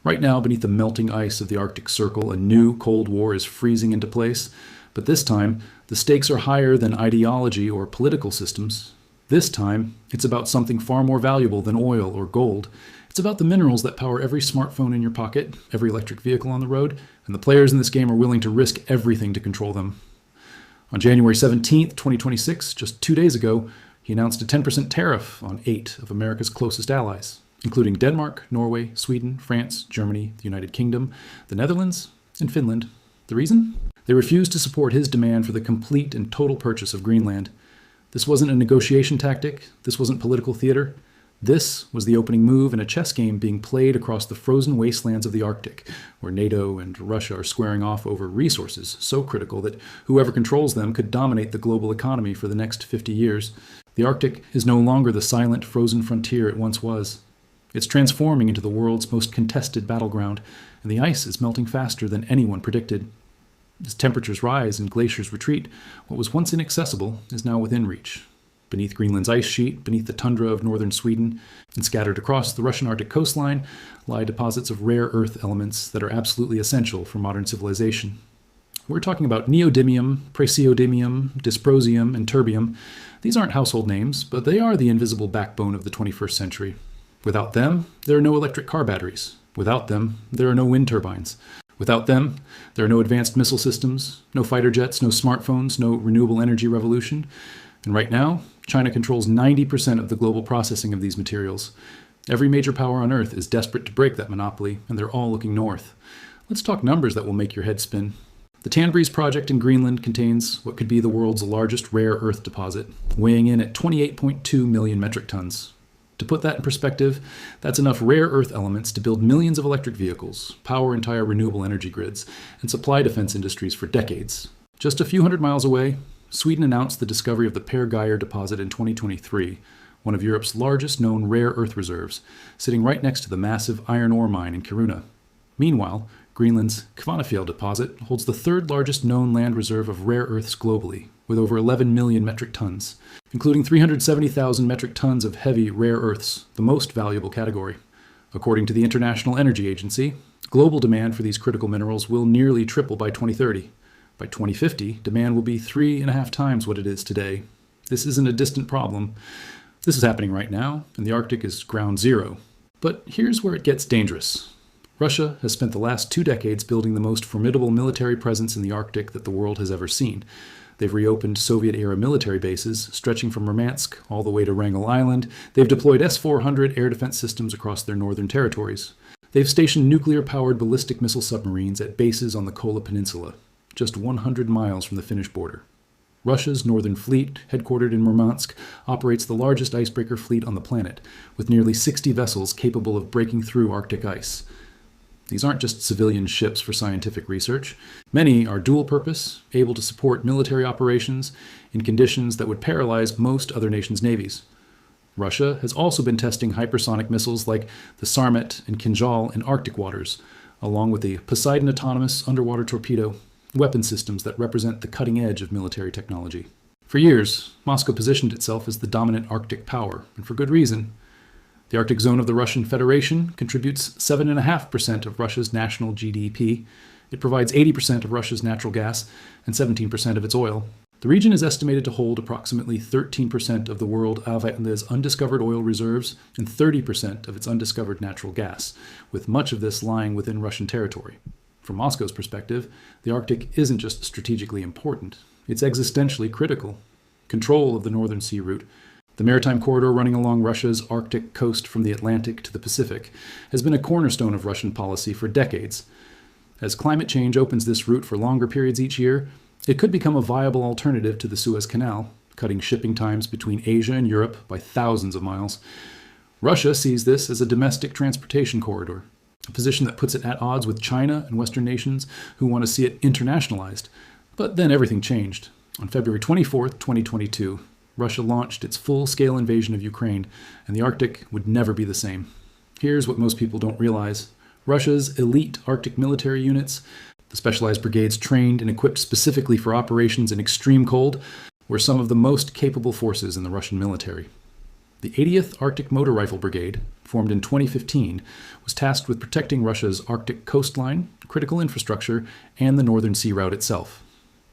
Right now, beneath the melting ice of the Arctic Circle, a new Cold War is freezing into place. But this time, the stakes are higher than ideology or political systems. This time, it's about something far more valuable than oil or gold. It's about the minerals that power every smartphone in your pocket, every electric vehicle on the road, and the players in this game are willing to risk everything to control them. On January 17th, 2026, just 2 days ago, he announced a 10% tariff on 8 of America's closest allies, including Denmark, Norway, Sweden, France, Germany, the United Kingdom, the Netherlands, and Finland. The reason? They refused to support his demand for the complete and total purchase of Greenland. This wasn't a negotiation tactic. This wasn't political theater. This was the opening move in a chess game being played across the frozen wastelands of the Arctic, where NATO and Russia are squaring off over resources so critical that whoever controls them could dominate the global economy for the next 50 years. The Arctic is no longer the silent, frozen frontier it once was. It's transforming into the world's most contested battleground, and the ice is melting faster than anyone predicted. As temperatures rise and glaciers retreat, what was once inaccessible is now within reach. Beneath Greenland's ice sheet, beneath the tundra of northern Sweden, and scattered across the Russian Arctic coastline, lie deposits of rare earth elements that are absolutely essential for modern civilization. We're talking about neodymium, praseodymium, dysprosium, and terbium. These aren't household names, but they are the invisible backbone of the 21st century. Without them, there are no electric car batteries. Without them, there are no wind turbines. Without them, there are no advanced missile systems, no fighter jets, no smartphones, no renewable energy revolution. And right now, China controls 90% of the global processing of these materials. Every major power on Earth is desperate to break that monopoly, and they're all looking north. Let's talk numbers that will make your head spin. The Tanbreeze project in Greenland contains what could be the world's largest rare earth deposit, weighing in at 28.2 million metric tons. To put that in perspective, that's enough rare earth elements to build millions of electric vehicles, power entire renewable energy grids, and supply defense industries for decades. Just a few hundred miles away, Sweden announced the discovery of the Per Geir deposit in 2023, one of Europe's largest known rare earth reserves, sitting right next to the massive iron ore mine in Kiruna. Meanwhile, Greenland's Kvanefjeld deposit holds the third largest known land reserve of rare earths globally, with over 11 million metric tons, including 370,000 metric tons of heavy rare earths, the most valuable category. According to the International Energy Agency, global demand for these critical minerals will nearly triple by 2030. By 2050, demand will be 3.5 times what it is today. This isn't a distant problem. This is happening right now, and the Arctic is ground zero. But here's where it gets dangerous. Russia has spent the last 2 decades building the most formidable military presence in the Arctic that the world has ever seen. They've reopened Soviet-era military bases, stretching from Murmansk all the way to Wrangel Island. They've deployed S-400 air defense systems across their northern territories. They've stationed nuclear-powered ballistic missile submarines at bases on the Kola Peninsula, just 100 miles from the Finnish border. Russia's Northern Fleet, headquartered in Murmansk, operates the largest icebreaker fleet on the planet, with nearly 60 vessels capable of breaking through Arctic ice. These aren't just civilian ships for scientific research. Many are dual-purpose, able to support military operations in conditions that would paralyze most other nations' navies. Russia has also been testing hypersonic missiles like the Sarmat and Kinjal in Arctic waters, along with the Poseidon autonomous underwater torpedo, weapon systems that represent the cutting edge of military technology. For years, Moscow positioned itself as the dominant Arctic power, and for good reason. The Arctic zone of the Russian Federation contributes 7.5% of Russia's national GDP. It provides 80% of Russia's natural gas and 17% of its oil. The region is estimated to hold approximately 13% of the world's undiscovered oil reserves and 30% of its undiscovered natural gas, with much of this lying within Russian territory. From Moscow's perspective, the Arctic isn't just strategically important, it's existentially critical. Control of the Northern Sea route, the maritime corridor running along Russia's Arctic coast from the Atlantic to the Pacific, has been a cornerstone of Russian policy for decades. As climate change opens this route for longer periods each year, it could become a viable alternative to the Suez Canal, cutting shipping times between Asia and Europe by thousands of miles. Russia sees this as a domestic transportation corridor, a position that puts it at odds with China and Western nations who want to see it internationalized. But then everything changed. On February 24, 2022, Russia launched its full-scale invasion of Ukraine, and the Arctic would never be the same. Here's what most people don't realize. Russia's elite Arctic military units, the specialized brigades trained and equipped specifically for operations in extreme cold, were some of the most capable forces in the Russian military. The 80th Arctic Motor Rifle Brigade, formed in 2015, was tasked with protecting Russia's Arctic coastline, critical infrastructure, and the Northern Sea Route itself.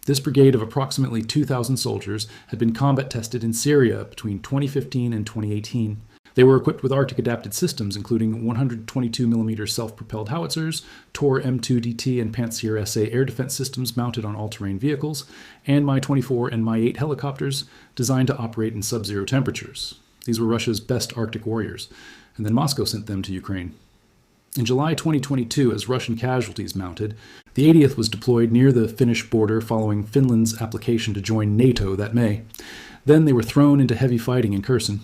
This brigade of approximately 2,000 soldiers had been combat tested in Syria between 2015 and 2018. They were equipped with Arctic-adapted systems, including 122mm self-propelled howitzers, Tor M2DT and Pantsir SA air defense systems mounted on all-terrain vehicles, and Mi-24 and Mi-8 helicopters designed to operate in sub-zero temperatures. These were Russia's best Arctic warriors, and then Moscow sent them to Ukraine. In July 2022, as Russian casualties mounted, the 80th was deployed near the Finnish border following Finland's application to join NATO that May. Then they were thrown into heavy fighting in Kherson.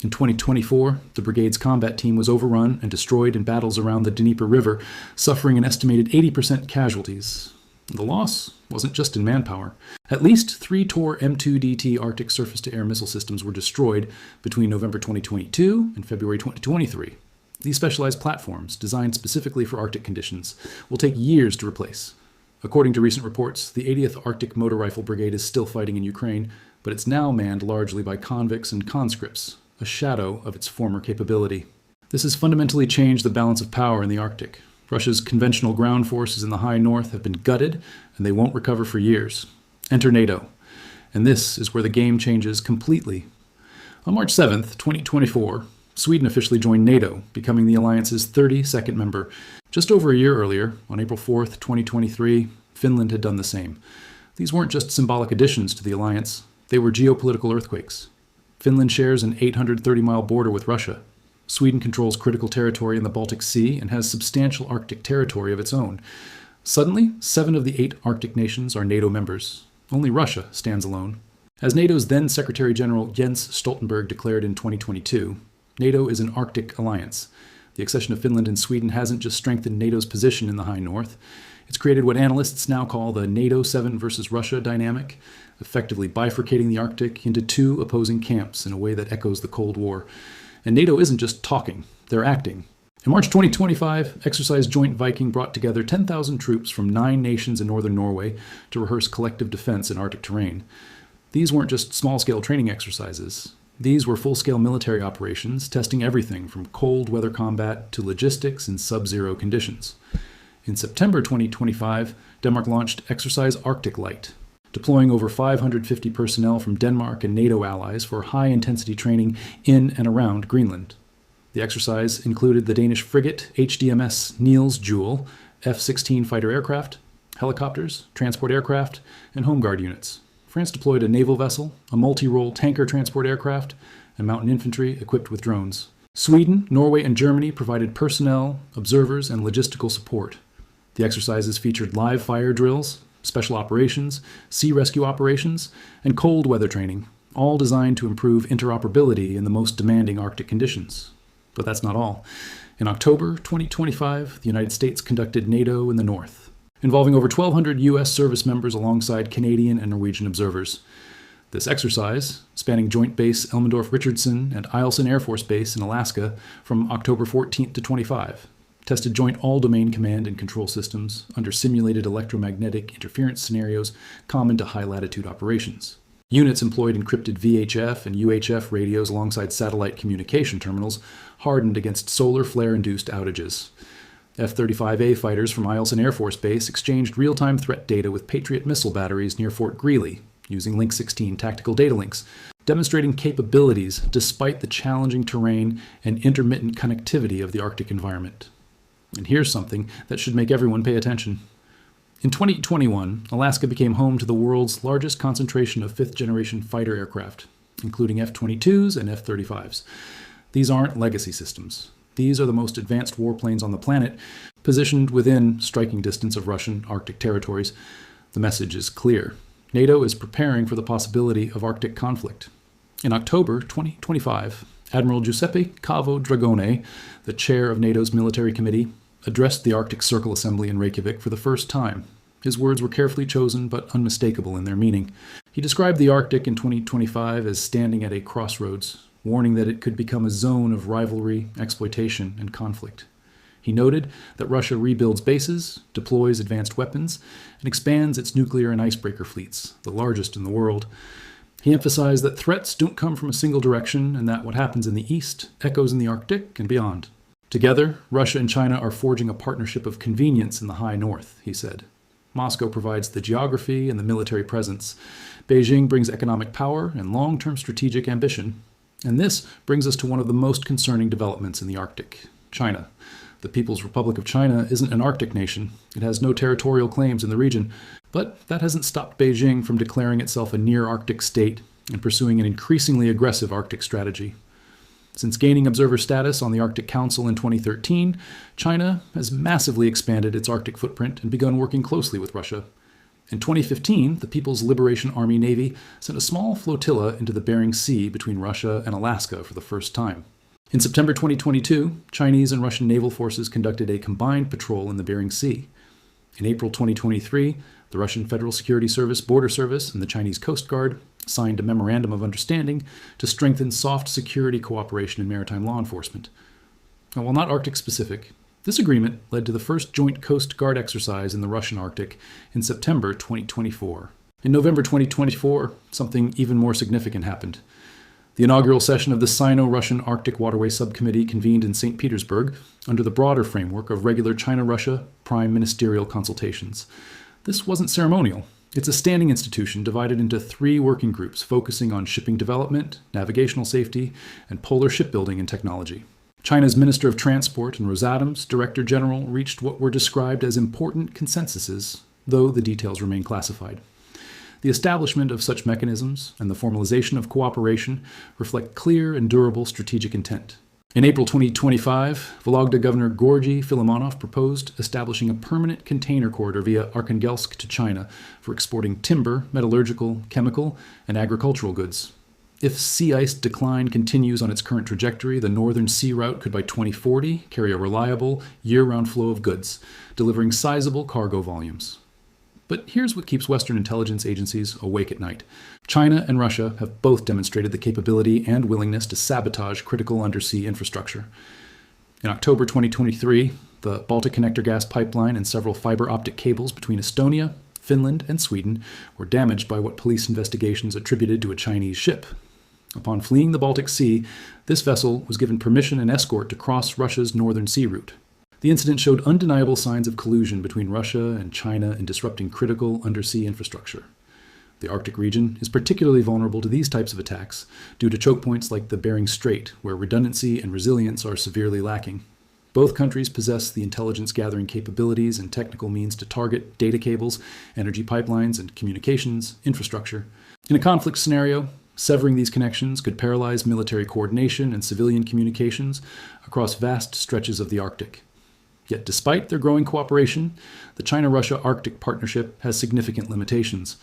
In 2024, the brigade's combat team was overrun and destroyed in battles around the Dnieper River, suffering an estimated 80% casualties. The loss wasn't just in manpower. At least 3 Tor M2DT Arctic surface-to-air missile systems were destroyed between November 2022 and February 2023. These specialized platforms, designed specifically for Arctic conditions, will take years to replace. According to recent reports, the 80th Arctic Motor Rifle Brigade is still fighting in Ukraine, but it's now manned largely by convicts and conscripts, a shadow of its former capability. This has fundamentally changed the balance of power in the Arctic. Russia's conventional ground forces in the high north have been gutted, and they won't recover for years. Enter NATO. And this is where the game changes completely. On March 7th, 2024, Sweden officially joined NATO, becoming the alliance's 32nd member. Just over a year earlier, on April 4th, 2023, Finland had done the same. These weren't just symbolic additions to the alliance, they were geopolitical earthquakes. Finland shares an 830-mile border with Russia. Sweden controls critical territory in the Baltic Sea and has substantial Arctic territory of its own. Suddenly, 7 of the 8 Arctic nations are NATO members. Only Russia stands alone. As NATO's then Secretary General Jens Stoltenberg declared in 2022, NATO is an Arctic alliance. The accession of Finland and Sweden hasn't just strengthened NATO's position in the high north. It's created what analysts now call the NATO 7 versus Russia dynamic, effectively bifurcating the Arctic into 2 opposing camps in a way that echoes the Cold War. And NATO isn't just talking, they're acting. In March 2025, Exercise Joint Viking brought together 10,000 troops from 9 nations in northern Norway to rehearse collective defense in Arctic terrain. These weren't just small-scale training exercises. These were full-scale military operations, testing everything from cold weather combat to logistics in sub-zero conditions. In September 2025, Denmark launched Exercise Arctic Light, deploying over 550 personnel from Denmark and NATO allies for high-intensity training in and around Greenland. The exercise included the Danish frigate HDMS Niels Juel, F-16 fighter aircraft, helicopters, transport aircraft, and home guard units. France deployed a naval vessel, a multi-role tanker transport aircraft, and mountain infantry equipped with drones. Sweden, Norway, and Germany provided personnel, observers, and logistical support. The exercises featured live fire drills, special operations, sea rescue operations, and cold weather training, all designed to improve interoperability in the most demanding Arctic conditions. But that's not all. In October 2025, the United States conducted NATO in the North, involving over 1,200 U.S. service members alongside Canadian and Norwegian observers. This exercise, spanning Joint Base Elmendorf-Richardson and Eielson Air Force Base in Alaska from October 14th to 25, tested joint all-domain command and control systems under simulated electromagnetic interference scenarios common to high-latitude operations. Units employed encrypted VHF and UHF radios alongside satellite communication terminals, hardened against solar flare-induced outages. F-35A fighters from Eielson Air Force Base exchanged real-time threat data with Patriot missile batteries near Fort Greely, using Link 16 tactical data links, demonstrating capabilities despite the challenging terrain and intermittent connectivity of the Arctic environment. And here's something that should make everyone pay attention. In 2021, Alaska became home to the world's largest concentration of 5th-generation fighter aircraft, including F-22s and F-35s. These aren't legacy systems. These are the most advanced warplanes on the planet, positioned within striking distance of Russian Arctic territories. The message is clear. NATO is preparing for the possibility of Arctic conflict. In October 2025, Admiral Giuseppe Cavo Dragone, the chair of NATO's military committee, addressed the Arctic Circle Assembly in Reykjavik for the first time. His words were carefully chosen but unmistakable in their meaning. He described the Arctic in 2025 as standing at a crossroads, warning that it could become a zone of rivalry, exploitation, and conflict. He noted that Russia rebuilds bases, deploys advanced weapons, and expands its nuclear and icebreaker fleets, the largest in the world. He emphasized that threats don't come from a single direction and that what happens in the East echoes in the Arctic and beyond. Together, Russia and China are forging a partnership of convenience in the high north, he said. Moscow provides the geography and the military presence. Beijing brings economic power and long-term strategic ambition. And this brings us to one of the most concerning developments in the Arctic, China. The People's Republic of China isn't an Arctic nation. It has no territorial claims in the region. But that hasn't stopped Beijing from declaring itself a near-Arctic state and pursuing an increasingly aggressive Arctic strategy. Since gaining observer status on the Arctic Council in 2013, China has massively expanded its Arctic footprint and begun working closely with Russia. In 2015, the People's Liberation Army Navy sent a small flotilla into the Bering Sea between Russia and Alaska for the first time. In September 2022, Chinese and Russian naval forces conducted a combined patrol in the Bering Sea. In April 2023, the Russian Federal Security Service, Border Service, and the Chinese Coast Guard signed a memorandum of understanding to strengthen soft security cooperation in maritime law enforcement. Now, while not Arctic-specific, this agreement led to the first joint Coast Guard exercise in the Russian Arctic in September 2024. In November 2024, something even more significant happened. The inaugural session of the Sino-Russian Arctic Waterway Subcommittee convened in St. Petersburg under the broader framework of regular China-Russia prime ministerial consultations. This wasn't ceremonial. It's a standing institution divided into 3 working groups focusing on shipping development, navigational safety, and polar shipbuilding and technology. China's Minister of Transport and Rosatom's Director General reached what were described as important consensuses, though the details remain classified. The establishment of such mechanisms and the formalization of cooperation reflect clear and durable strategic intent. In April 2025, Vologda Governor Georgy Filimonov proposed establishing a permanent container corridor via Arkhangelsk to China for exporting timber, metallurgical, chemical, and agricultural goods. If sea ice decline continues on its current trajectory, the Northern Sea Route could by 2040 carry a reliable, year-round flow of goods, delivering sizable cargo volumes. But here's what keeps Western intelligence agencies awake at night. China and Russia have both demonstrated the capability and willingness to sabotage critical undersea infrastructure. In October 2023, the Baltic Connector gas pipeline and several fiber optic cables between Estonia, Finland, and Sweden were damaged by what police investigations attributed to a Chinese ship. Upon fleeing the Baltic Sea, this vessel was given permission and escort to cross Russia's Northern Sea route. The incident showed undeniable signs of collusion between Russia and China in disrupting critical undersea infrastructure. The Arctic region is particularly vulnerable to these types of attacks due to choke points like the Bering Strait, where redundancy and resilience are severely lacking. Both countries possess the intelligence gathering capabilities and technical means to target data cables, energy pipelines, and communications infrastructure. In a conflict scenario, severing these connections could paralyze military coordination and civilian communications across vast stretches of the Arctic. Yet despite their growing cooperation, the China-Russia Arctic Partnership has significant limitations.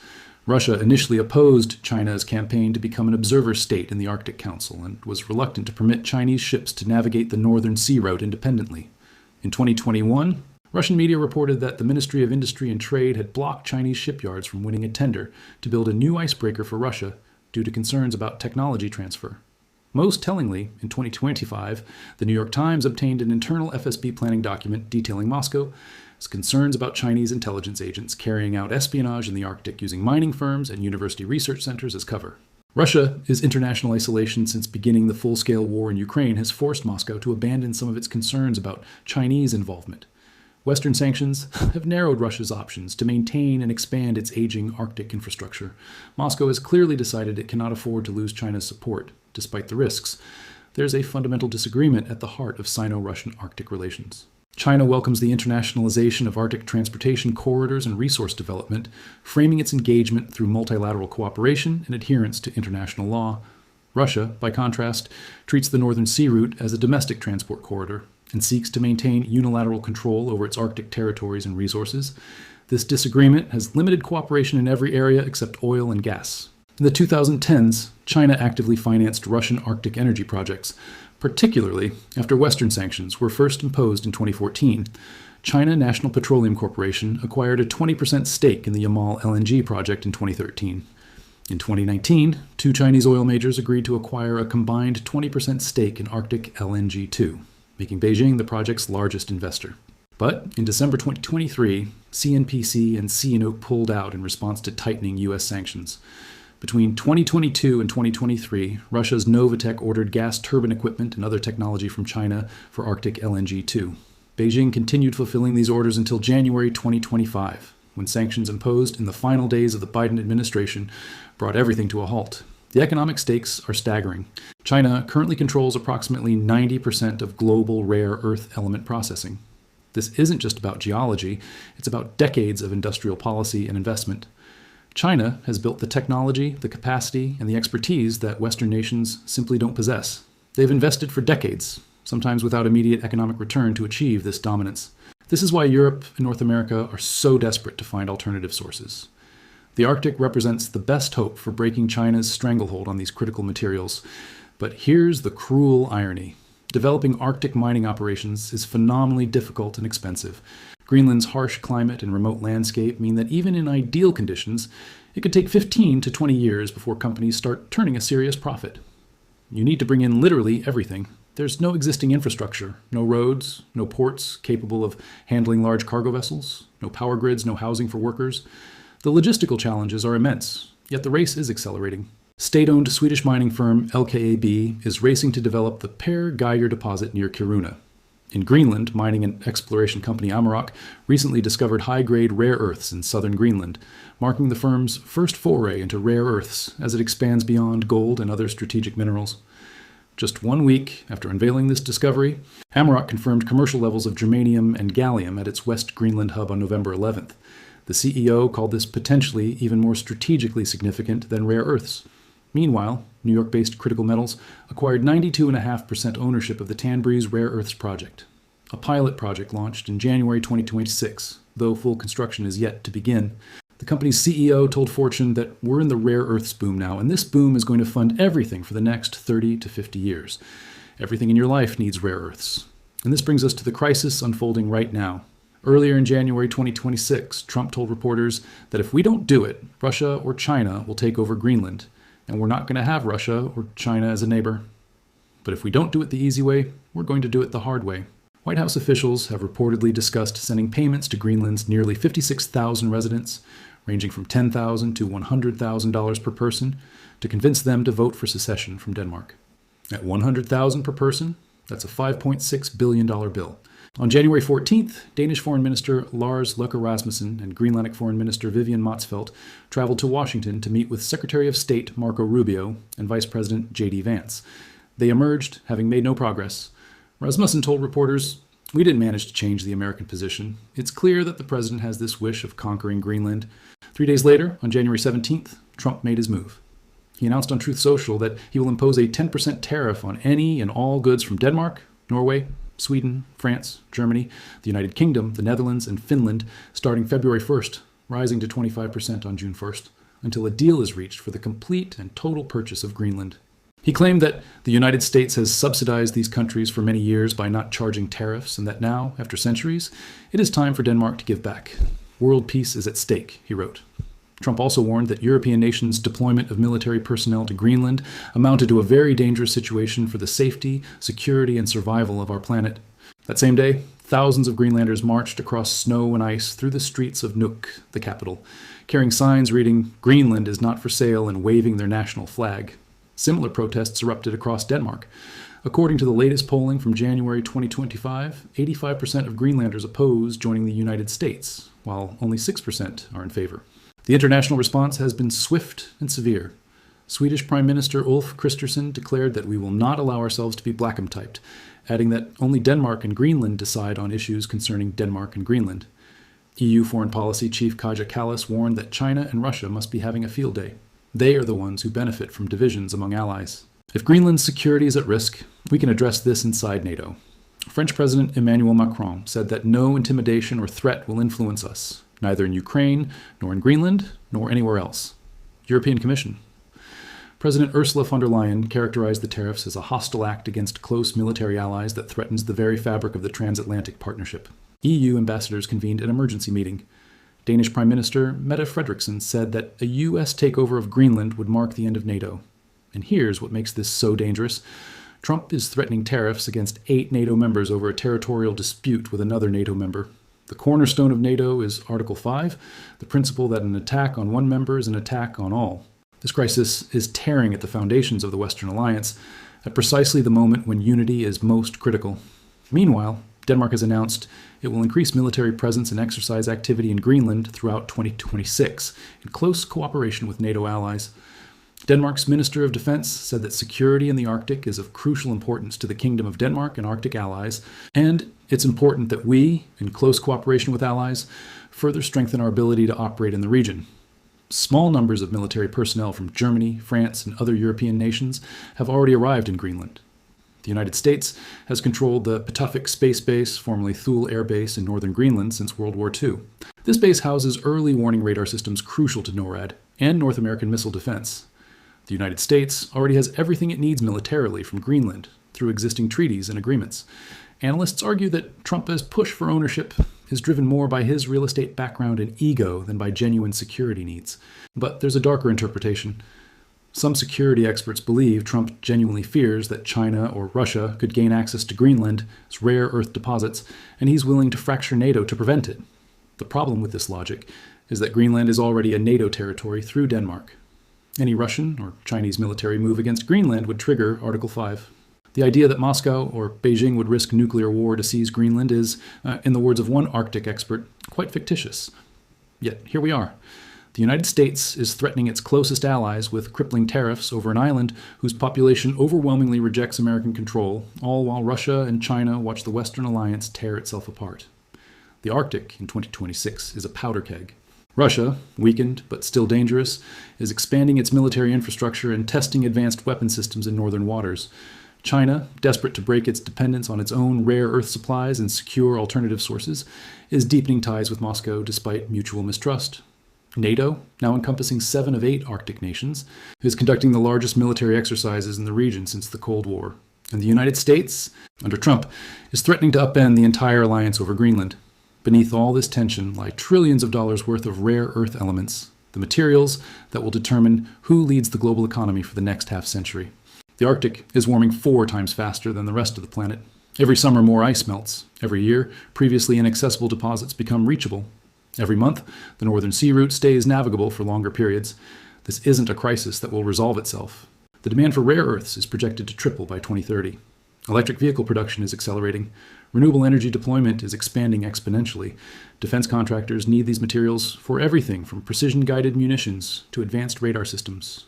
Russia initially opposed China's campaign to become an observer state in the Arctic Council and was reluctant to permit Chinese ships to navigate the Northern Sea Route independently. In 2021, Russian media reported that the Ministry of Industry and Trade had blocked Chinese shipyards from winning a tender to build a new icebreaker for Russia due to concerns about technology transfer. Most tellingly, in 2025, the New York Times obtained an internal FSB planning document detailing Moscow's concerns about Chinese intelligence agents carrying out espionage in the Arctic using mining firms and university research centers as cover. Russia's international isolation since beginning the full-scale war in Ukraine has forced Moscow to abandon some of its concerns about Chinese involvement. Western sanctions have narrowed Russia's options to maintain and expand its aging Arctic infrastructure. Moscow has clearly decided it cannot afford to lose China's support, despite the risks. There's a fundamental disagreement at the heart of Sino-Russian Arctic relations. China welcomes the internationalization of Arctic transportation corridors and resource development, framing its engagement through multilateral cooperation and adherence to international law. Russia, by contrast, treats the Northern Sea Route as a domestic transport corridor and seeks to maintain unilateral control over its Arctic territories and resources. This disagreement has limited cooperation in every area except oil and gas. In the 2010s, China actively financed Russian Arctic energy projects, particularly after Western sanctions were first imposed in 2014. China National Petroleum Corporation acquired a 20% stake in the Yamal LNG project in 2013. In 2019, 2 Chinese oil majors agreed to acquire a combined 20% stake in Arctic LNG 2, making Beijing the project's largest investor. But in December 2023, CNPC and CNOOC pulled out in response to tightening U.S. sanctions. Between 2022 and 2023, Russia's Novatek ordered gas turbine equipment and other technology from China for Arctic LNG 2. Beijing continued fulfilling these orders until January 2025, when sanctions imposed in the final days of the Biden administration brought everything to a halt. The economic stakes are staggering. China currently controls approximately 90% of global rare earth element processing. This isn't just about geology, it's about decades of industrial policy and investment. China has built the technology, the capacity, and the expertise that Western nations simply don't possess. They've invested for decades, sometimes without immediate economic return, to achieve this dominance. This is why Europe and North America are so desperate to find alternative sources. The Arctic represents the best hope for breaking China's stranglehold on these critical materials. But here's the cruel irony. Developing Arctic mining operations is phenomenally difficult and expensive. Greenland's harsh climate and remote landscape mean that even in ideal conditions, it could take 15 to 20 years before companies start turning a serious profit. You need to bring in literally everything. There's no existing infrastructure, no roads, no ports capable of handling large cargo vessels, no power grids, no housing for workers. The logistical challenges are immense, yet the race is accelerating. State-owned Swedish mining firm LKAB is racing to develop the Per Geiger deposit near Kiruna. In Greenland, mining and exploration company Amaroq recently discovered high-grade rare earths in southern Greenland, marking the firm's first foray into rare earths as it expands beyond gold and other strategic minerals. Just 1 week after unveiling this discovery, Amaroq confirmed commercial levels of germanium and gallium at its West Greenland hub on November 11th. The CEO called this potentially even more strategically significant than rare earths. Meanwhile, New York-based Critical Metals acquired 92.5% ownership of the Tanbreeze Rare Earths Project, a pilot project launched in January 2026, though full construction is yet to begin. The company's CEO told Fortune that we're in the rare earths boom now, and this boom is going to fund everything for the next 30 to 50 years. Everything in your life needs rare earths. And this brings us to the crisis unfolding right now. Earlier in January 2026, Trump told reporters that if we don't do it, Russia or China will take over Greenland, and we're not going to have Russia or China as a neighbor. But if we don't do it the easy way, we're going to do it the hard way. White House officials have reportedly discussed sending payments to Greenland's nearly 56,000 residents, ranging from $10,000 to $100,000 per person, to convince them to vote for secession from Denmark. At $100,000 per person, that's a $5.6 billion bill. On January 14th, Danish Foreign Minister Lars Løkke Rasmussen and Greenlandic Foreign Minister Vivian Motzfeldt traveled to Washington to meet with Secretary of State Marco Rubio and Vice President J.D. Vance. They emerged, having made no progress. Rasmussen told reporters, "We didn't manage to change the American position. It's clear that the president has this wish of conquering Greenland." 3 days later, on January 17th, Trump made his move. He announced on Truth Social that he will impose a 10% tariff on any and all goods from Denmark, Norway, Sweden, France, Germany, the United Kingdom, the Netherlands, and Finland starting February 1st, rising to 25% on June 1st, until a deal is reached for the complete and total purchase of Greenland. He claimed that the United States has subsidized these countries for many years by not charging tariffs, and that now, after centuries, it is time for Denmark to give back. World peace is at stake, he wrote. Trump also warned that European nations' deployment of military personnel to Greenland amounted to a very dangerous situation for the safety, security, and survival of our planet. That same day, thousands of Greenlanders marched across snow and ice through the streets of Nuuk, the capital, carrying signs reading, "Greenland is not for sale," and waving their national flag. Similar protests erupted across Denmark. According to the latest polling from January 2025, 85% of Greenlanders oppose joining the United States, while only 6% are in favor. The international response has been swift and severe. Swedish Prime Minister Ulf Kristersson declared that we will not allow ourselves to be Blackham-typed, adding that only Denmark and Greenland decide on issues concerning Denmark and Greenland. EU Foreign Policy Chief Kaja Kallas warned that China and Russia must be having a field day. They are the ones who benefit from divisions among allies. If Greenland's security is at risk, we can address this inside NATO. French President Emmanuel Macron said that no intimidation or threat will influence us, neither in Ukraine, nor in Greenland, nor anywhere else. European Commission. President Ursula von der Leyen characterized the tariffs as a hostile act against close military allies that threatens the very fabric of the transatlantic partnership. EU ambassadors convened an emergency meeting. Danish Prime Minister Mette Frederiksen said that a U.S. takeover of Greenland would mark the end of NATO. And here's what makes this so dangerous. Trump is threatening tariffs against 8 NATO members over a territorial dispute with another NATO member. The cornerstone of NATO is Article 5, the principle that an attack on one member is an attack on all. This crisis is tearing at the foundations of the Western alliance at precisely the moment when unity is most critical. Meanwhile, Denmark has announced it will increase military presence and exercise activity in Greenland throughout 2026, in close cooperation with NATO allies. Denmark's Minister of Defense said that security in the Arctic is of crucial importance to the Kingdom of Denmark and Arctic allies, and it's important that we, in close cooperation with allies, further strengthen our ability to operate in the region. Small numbers of military personnel from Germany, France, and other European nations have already arrived in Greenland. The United States has controlled the Pituffik Space Base, formerly Thule Air Base in northern Greenland, since World War II. This base houses early warning radar systems crucial to NORAD and North American missile defense. The United States already has everything it needs militarily from Greenland through existing treaties and agreements. Analysts argue that Trump's push for ownership is driven more by his real estate background and ego than by genuine security needs. But there's a darker interpretation. Some security experts believe Trump genuinely fears that China or Russia could gain access to Greenland's rare earth deposits, and he's willing to fracture NATO to prevent it. The problem with this logic is that Greenland is already a NATO territory through Denmark. Any Russian or Chinese military move against Greenland would trigger Article 5. The idea that Moscow or Beijing would risk nuclear war to seize Greenland is, in the words of one Arctic expert, quite fictitious. Yet here we are. The United States is threatening its closest allies with crippling tariffs over an island whose population overwhelmingly rejects American control, all while Russia and China watch the Western alliance tear itself apart. The Arctic in 2026 is a powder keg. Russia, weakened but still dangerous, is expanding its military infrastructure and testing advanced weapon systems in northern waters. China, desperate to break its dependence on its own rare earth supplies and secure alternative sources, is deepening ties with Moscow despite mutual mistrust. NATO, now encompassing 7 of 8 Arctic nations, is conducting the largest military exercises in the region since the Cold War. And the United States, under Trump, is threatening to upend the entire alliance over Greenland. Beneath all this tension lie trillions of dollars worth of rare earth elements, the materials that will determine who leads the global economy for the next half-century. The Arctic is warming 4 times faster than the rest of the planet. Every summer, more ice melts. Every year, previously inaccessible deposits become reachable. Every month, the northern sea route stays navigable for longer periods. This isn't a crisis that will resolve itself. The demand for rare earths is projected to triple by 2030. Electric vehicle production is accelerating. Renewable energy deployment is expanding exponentially. Defense contractors need these materials for everything from precision-guided munitions to advanced radar systems.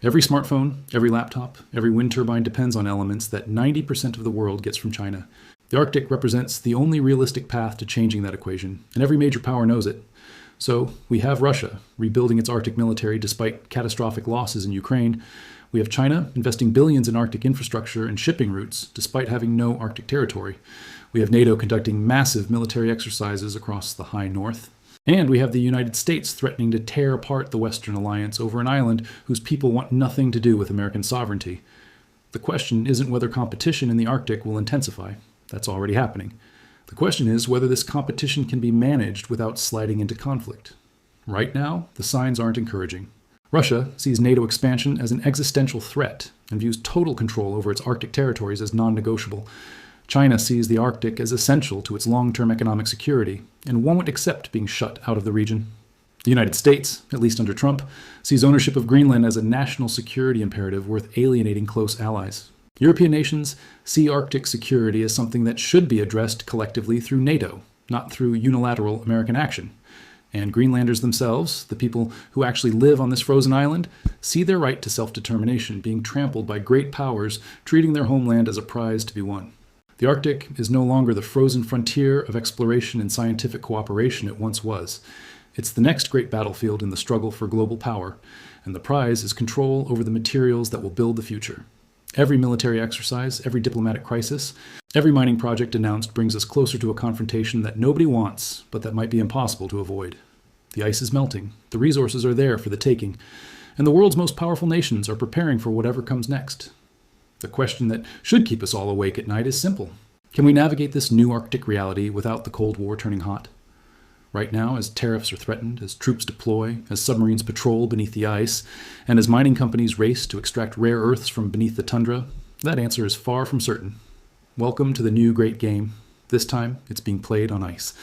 Every smartphone, every laptop, every wind turbine depends on elements that 90% of the world gets from China. The Arctic represents the only realistic path to changing that equation, and every major power knows it. So, we have Russia rebuilding its Arctic military despite catastrophic losses in Ukraine. We have China investing billions in Arctic infrastructure and shipping routes despite having no Arctic territory. We have NATO conducting massive military exercises across the high north. And we have the United States threatening to tear apart the Western alliance over an island whose people want nothing to do with American sovereignty. The question isn't whether competition in the Arctic will intensify. That's already happening. The question is whether this competition can be managed without sliding into conflict. Right now, the signs aren't encouraging. Russia sees NATO expansion as an existential threat and views total control over its Arctic territories as non-negotiable. China sees the Arctic as essential to its long-term economic security and won't accept being shut out of the region. The United States, at least under Trump, sees ownership of Greenland as a national security imperative worth alienating close allies. European nations see Arctic security as something that should be addressed collectively through NATO, not through unilateral American action. And Greenlanders themselves, the people who actually live on this frozen island, see their right to self-determination being trampled by great powers treating their homeland as a prize to be won. The Arctic is no longer the frozen frontier of exploration and scientific cooperation it once was. It's the next great battlefield in the struggle for global power, and the prize is control over the materials that will build the future. Every military exercise, every diplomatic crisis, every mining project announced brings us closer to a confrontation that nobody wants, but that might be impossible to avoid. The ice is melting, the resources are there for the taking, and the world's most powerful nations are preparing for whatever comes next. The question that should keep us all awake at night is simple. Can we navigate this new Arctic reality without the Cold War turning hot? Right now, as tariffs are threatened, as troops deploy, as submarines patrol beneath the ice, and as mining companies race to extract rare earths from beneath the tundra, that answer is far from certain. Welcome to the new great game. This time, it's being played on ice.